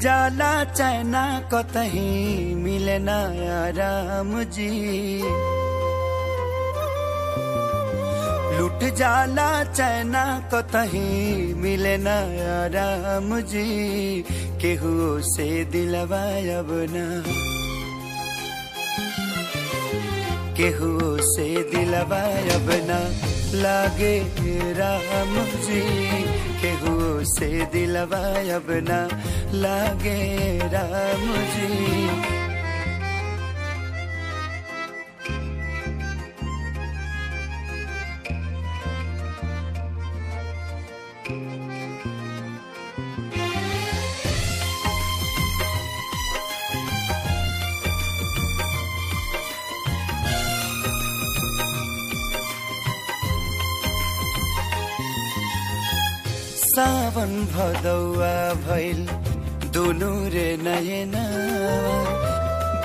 जाला चैना कतही मिले ना आराम जी, लुट जाला चैना कतही मिले ना आराम जी, केहू से दिलवा अब ना, केहू से दिलवा अब ना लागे राम जी, केहू से दिलवा अब ना लागे राम जी। सावन भदौआ भइल दुनु रे नयना,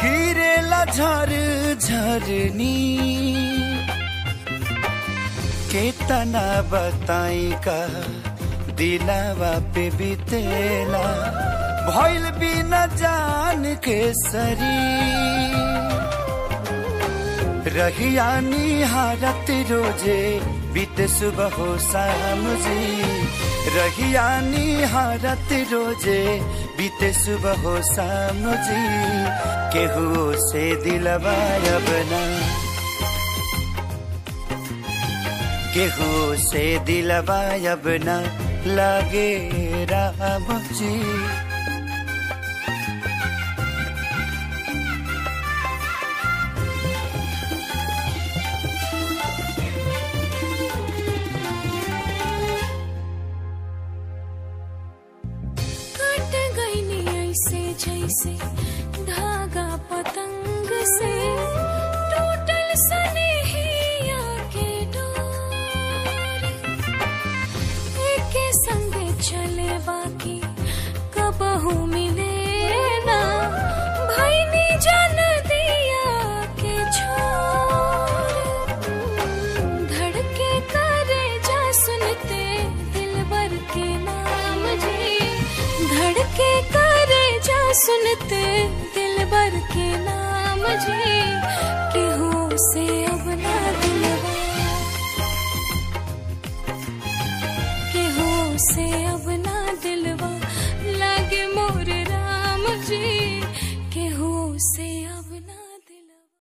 गिरेला झर झरनी, केतना बताई का दिलावा पे बितेला, भइल बिना जान के सरी, रहिया निहारत रोजे बीते सुबह हो शाम जी, रहिया निहारत रोजे बीते सुबह हो शाम जी, केहू से दिलवा अब ना, केहू से दिलवा अब ना लागे राम जी। जैसे धागा पतंग से टूटल सनेहिया के डोर, एके संगे चले बाकी कबहू मिले ना, भईनी जन दिया के छोर, धड़के करे जा सुनते दिलबर के नाम जी, धड़के करे जा सुनते दिलबर के नाम जी, केहू से अब ना दिलवा, केहू से अब